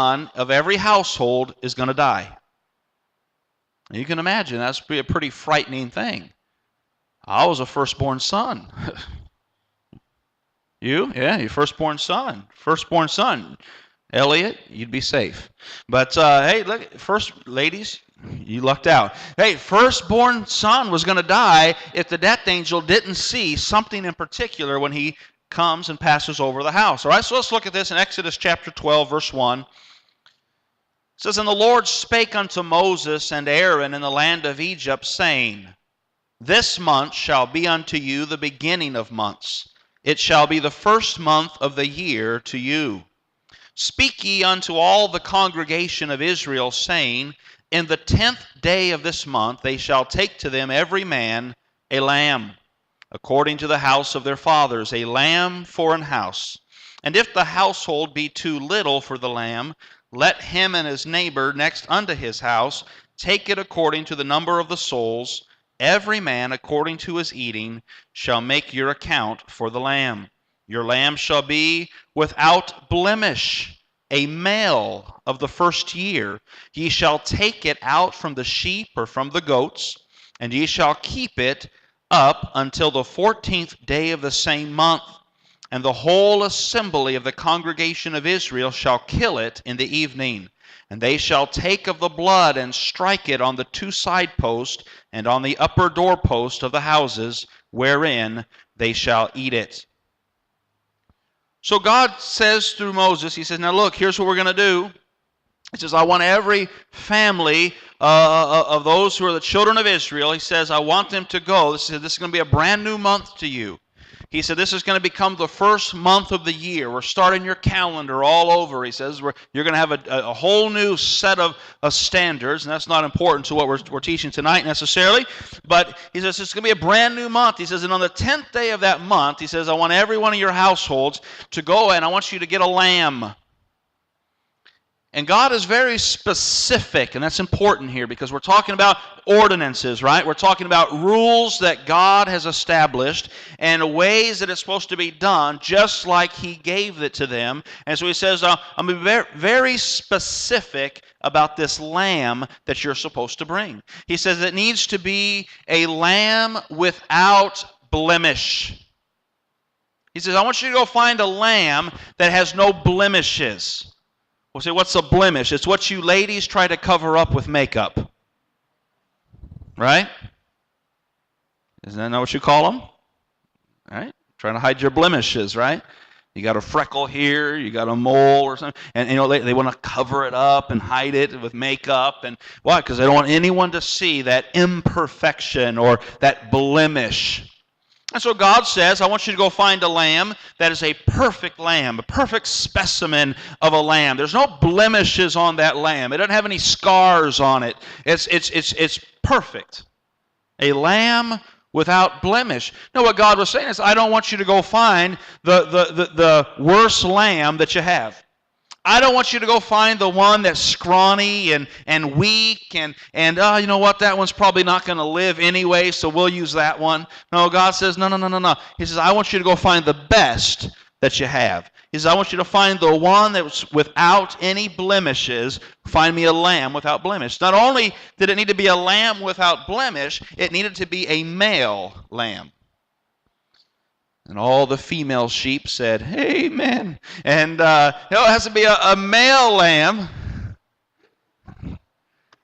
son of every household is going to die. And you can imagine that's a pretty frightening thing. I was a firstborn son. You? Yeah, your firstborn son. Firstborn son. Elliot, you'd be safe. But hey, look, first, ladies, you lucked out. Hey, firstborn son was going to die if the death angel didn't see something in particular when he comes and passes over the house. All right, so let's look at this in Exodus chapter 12, verse 1. It says, And the Lord spake unto Moses and Aaron in the land of Egypt, saying, This month shall be unto you the beginning of months. It shall be the first month of the year to you. Speak ye unto all the congregation of Israel, saying, In the 10th day of this month they shall take to them every man a lamb, according to the house of their fathers, a lamb for an house. And if the household be too little for the lamb, let him and his neighbor next unto his house take it according to the number of the souls. Every man according to his eating shall make your account for the lamb. Your lamb shall be without blemish, a male of the first year. Ye shall take it out from the sheep or from the goats, and ye shall keep it up until the 14th day of the same month. And the whole assembly of the congregation of Israel shall kill it in the evening. And they shall take of the blood and strike it on the two side posts and on the upper doorpost of the houses, wherein they shall eat it. So God says through Moses, he says, now look, here's what we're going to do. He says, I want every family of those who are the children of Israel, he says, I want them to go. This is going to be a brand new month to you. He said, this is going to become the first month of the year. We're starting your calendar all over. He says, you're going to have a whole new set of standards, and that's not important to what we're teaching tonight necessarily. But he says, it's going to be a brand new month. He says, and on the 10th day of that month, he says, I want every one of your households to go and I want you to get a lamb. And God is very specific, and that's important here because we're talking about ordinances, right? We're talking about rules that God has established and ways that it's supposed to be done just like He gave it to them. And so He says, I'm going to be very, very specific about this lamb that you're supposed to bring. He says it needs to be a lamb without blemish. He says, I want you to go find a lamb that has no blemishes. We'll say, what's a blemish? It's what you ladies try to cover up with makeup. Right? Isn't that what you call them? Right? Trying to hide your blemishes, right? You got a freckle here, you got a mole or something. And you know they want to cover it up and hide it with makeup. And why? Because they don't want anyone to see that imperfection or that blemish. And so God says, I want you to go find a lamb that is a perfect lamb, a perfect specimen of a lamb. There's no blemishes on that lamb. It doesn't have any scars on it. It's perfect. A lamb without blemish. No, what God was saying is, I don't want you to go find the worst lamb that you have. I don't want you to go find the one that's scrawny and weak and you know what, that one's probably not going to live anyway, so we'll use that one. No, God says, no. He says, I want you to go find the best that you have. He says, I want you to find the one that's without any blemishes. Find me a lamb without blemish. Not only did it need to be a lamb without blemish, it needed to be a male lamb. And all the female sheep said, amen. And it has to be a male lamb.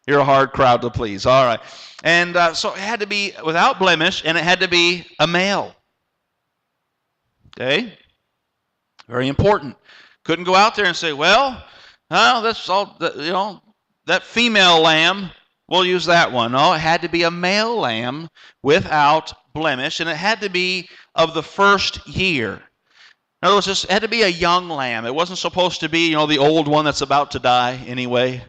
You're a hard crowd to please. All right. And so it had to be without blemish, and it had to be a male. Okay? Very important. Couldn't go out there and say, well, that's all, that female lamb, we'll use that one. No, it had to be a male lamb without blemish, and it had to be of the first year. In other words, it had to be a young lamb. It wasn't supposed to be, the old one that's about to die anyway.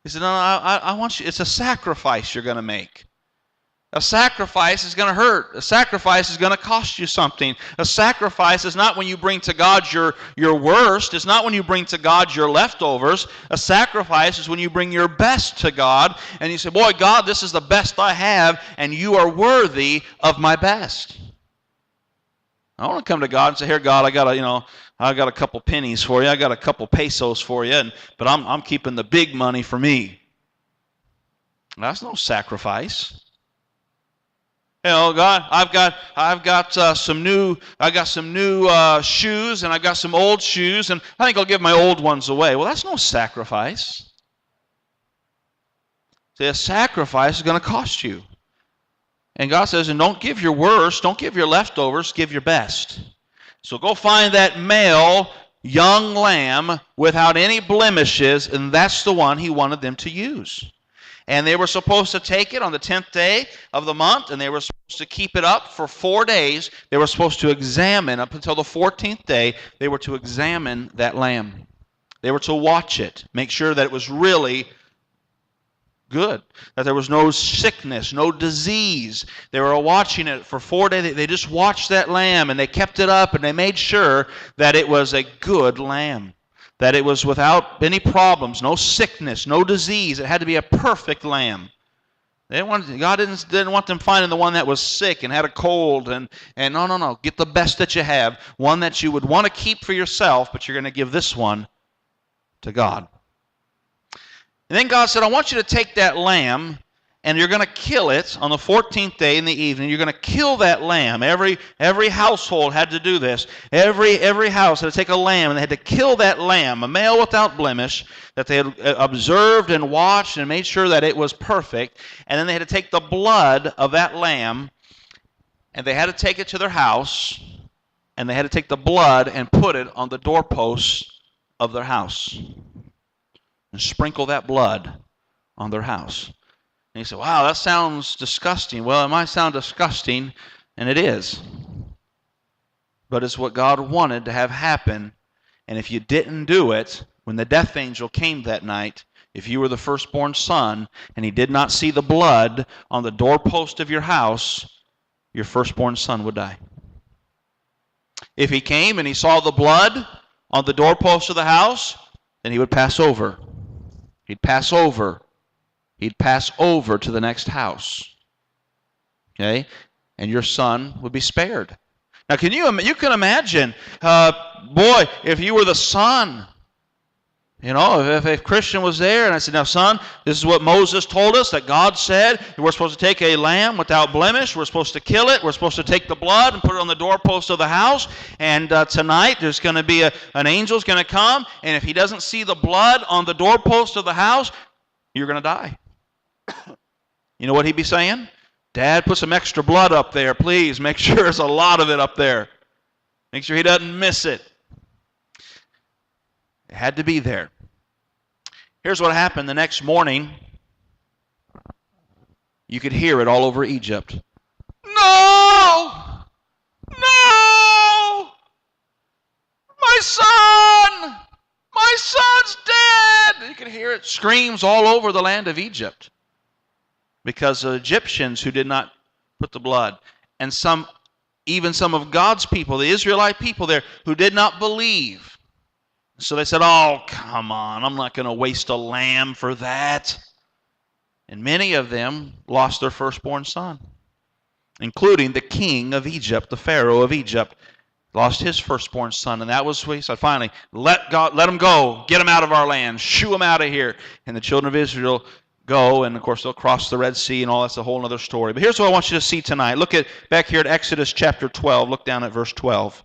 He said, no, I want you, it's a sacrifice you're going to make. A sacrifice is going to hurt. A sacrifice is going to cost you something. A sacrifice is not when you bring to God your worst. It's not when you bring to God your leftovers. A sacrifice is when you bring your best to God and you say, boy, God, this is the best I have and you are worthy of my best. I want to come to God and say, here, God, I I got a couple pennies for you. I got a couple pesos for you, but I'm keeping the big money for me. That's no sacrifice. God, I've got some new shoes, and I've got some old shoes, and I think I'll give my old ones away. Well, that's no sacrifice. See, a sacrifice is going to cost you. And God says, and don't give your worst, don't give your leftovers, give your best. So go find that male young lamb without any blemishes, and that's the one he wanted them to use. And they were supposed to take it on the 10th day of the month, and they were supposed to keep it up for 4 days. They were supposed to examine, up until the 14th day, they were to examine that lamb. They were to watch it, make sure that it was really good, that there was no sickness, no disease. They were watching it for 4 days. They just watched that lamb, and they kept it up, and they made sure that it was a good lamb, that it was without any problems, no sickness, no disease. It had to be a perfect lamb. God didn't want them finding the one that was sick and had a cold, and no. Get the best that you have, one that you would want to keep for yourself, but you're going to give this one to God. And then God said, I want you to take that lamb, and you're going to kill it on the 14th day in the evening. You're going to kill that lamb. Every household had to do this. Every house had to take a lamb, and they had to kill that lamb, a male without blemish, that they had observed and watched and made sure that it was perfect. And then they had to take the blood of that lamb, and they had to take it to their house, and they had to take the blood and put it on the doorposts of their house, and sprinkle that blood on their house. And you say, wow, that sounds disgusting. Well, it might sound disgusting, and it is. But it's what God wanted to have happen. And if you didn't do it, when the death angel came that night, if you were the firstborn son, and he did not see the blood on the doorpost of your house, your firstborn son would die. If he came and he saw the blood on the doorpost of the house, then he would pass over. He'd pass over. He'd pass over to the next house. Okay? And your son would be spared. Now, you can imagine, boy, if you were the son, if a Christian was there, and I said, now, son, this is what Moses told us, that God said we're supposed to take a lamb without blemish, we're supposed to kill it, we're supposed to take the blood and put it on the doorpost of the house, and tonight there's going to be an angel's going to come, and if he doesn't see the blood on the doorpost of the house, you're going to die. You know what he'd be saying? Dad, put some extra blood up there, please. Make sure there's a lot of it up there. Make sure he doesn't miss it. It had to be there. Here's what happened the next morning. You could hear it all over Egypt. No! No! My son! My son's dead! You could hear it, screams all over the land of Egypt. Because the Egyptians who did not put the blood, and even some of God's people, the Israelite people there, who did not believe. So they said, oh, come on, I'm not going to waste a lamb for that. And many of them lost their firstborn son, including the king of Egypt, the Pharaoh of Egypt, lost his firstborn son. And that was what he said, finally, let him go, get him out of our land, shoo him out of here. And the children of Israel go, and of course they'll cross the Red Sea and all. That's a whole other story. But here's what I want you to see tonight. Look back here at Exodus chapter 12. Look down at verse 12.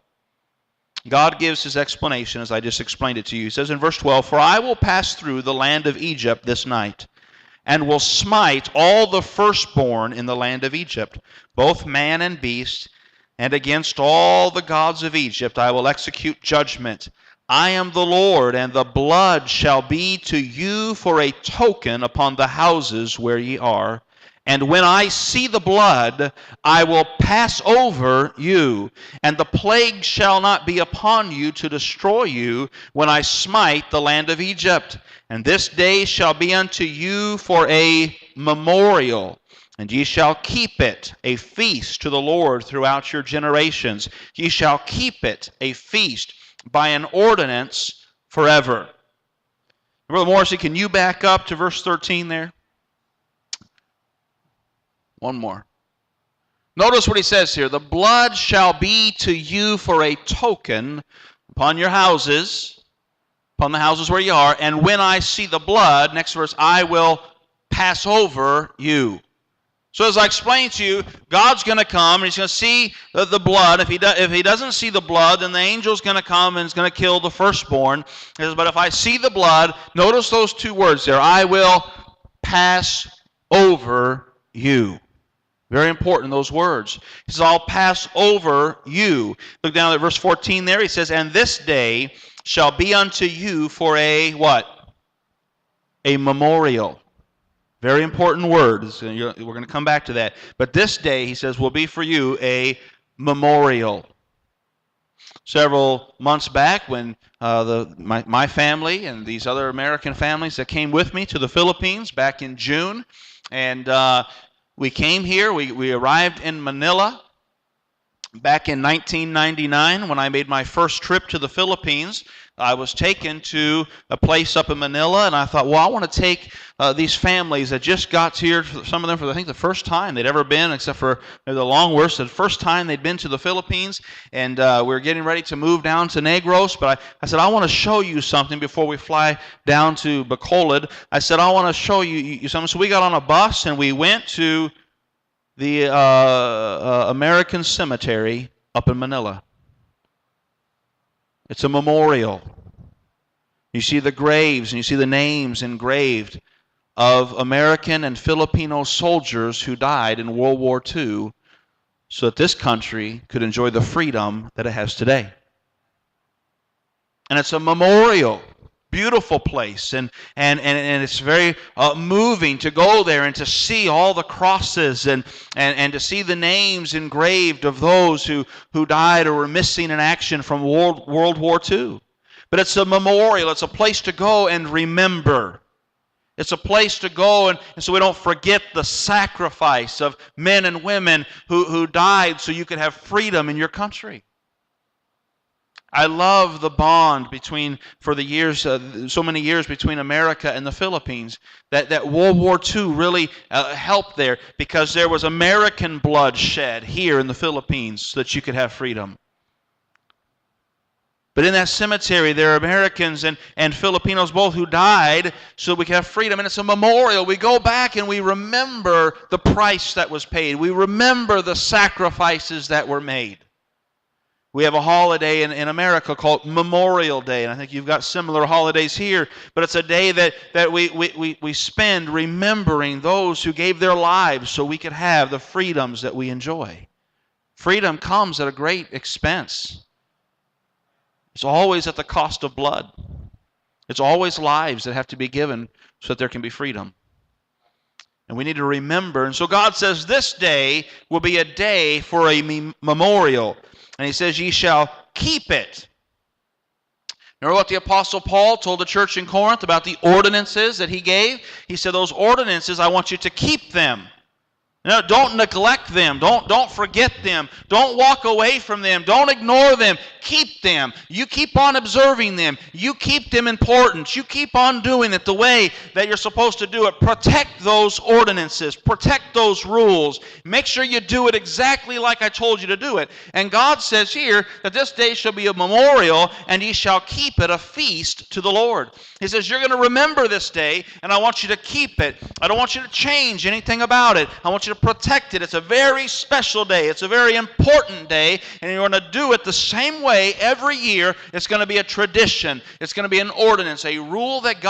God gives his explanation as I just explained it to you. He says in verse 12, for I will pass through the land of Egypt this night, and will smite all the firstborn in the land of Egypt, both man and beast, and against all the gods of Egypt I will execute judgment. I am the Lord, and the blood shall be to you for a token upon the houses where ye are. And when I see the blood, I will pass over you, and the plague shall not be upon you to destroy you when I smite the land of Egypt. And this day shall be unto you for a memorial, and ye shall keep it a feast to the Lord throughout your generations. Ye shall keep it a feast by an ordinance forever. Brother Morrissey, can you back up to verse 13 there? One more. Notice what he says here. The blood shall be to you for a token upon your houses, upon the houses where you are, and when I see the blood, next verse, I will pass over you. So as I explained to you, God's going to come and he's going to see the blood. If he doesn't see the blood, then the angel's going to come and is going to kill the firstborn. He says, but if I see the blood, notice those two words there, I will pass over you. Very important, those words. He says, I'll pass over you. Look down at verse 14 there. He says, and this day shall be unto you for a what? A memorial. Very important word. We're going to come back to that. But this day, he says, will be for you a memorial. Several months back when my family and these other American families that came with me to the Philippines back in June, and we came here, we arrived in Manila back in 1999 when I made my first trip to the Philippines. I was taken to a place up in Manila, and I thought, well, I want to take these families that just got here, some of them for, I think, the first time they'd ever been, except for the long worst, the first time they'd been to the Philippines, and we were getting ready to move down to Negros, but I said, I want to show you something before we fly down to Bacolod. I said, I want to show you something. So we got on a bus, and we went to the American Cemetery up in Manila. It's a memorial. You see the graves and you see the names engraved of American and Filipino soldiers who died in World War II so that this country could enjoy the freedom that it has today. And it's a memorial. Beautiful place, and it's very moving to go there and to see all the crosses and to see the names engraved of those who died or were missing in action from World War II. But it's a memorial. It's a place to go and remember. It's a place to go and so we don't forget the sacrifice of men and women who died so you could have freedom in your country. I love the bond for the years, so many years between America and the Philippines, that World War II really helped there because there was American blood shed here in the Philippines so that you could have freedom. But in that cemetery, there are Americans and Filipinos both who died so we could have freedom. And it's a memorial. We go back and we remember the price that was paid. We remember the sacrifices that were made. We have a holiday in America called Memorial Day, and I think you've got similar holidays here, but it's a day that we spend remembering those who gave their lives so we could have the freedoms that we enjoy. Freedom comes at a great expense. It's always at the cost of blood. It's always lives that have to be given so that there can be freedom. And we need to remember, and so God says this day will be a day for a memorial. And he says, ye shall keep it. Remember what the Apostle Paul told the church in Corinth about the ordinances that he gave? He said, those ordinances, I want you to keep them. No, don't neglect them. Don't forget them. Don't walk away from them. Don't ignore them. Keep them. You keep on observing them. You keep them important. You keep on doing it the way that you're supposed to do it. Protect those ordinances. Protect those rules. Make sure you do it exactly like I told you to do it. And God says here that this day shall be a memorial, and ye shall keep it a feast to the Lord. He says, you're going to remember this day, and I want you to keep it. I don't want you to change anything about it. I want you to protect it. It's a very special day. It's a very important day, and you're going to do it the same way every year. It's going to be a tradition. It's going to be an ordinance, a rule that God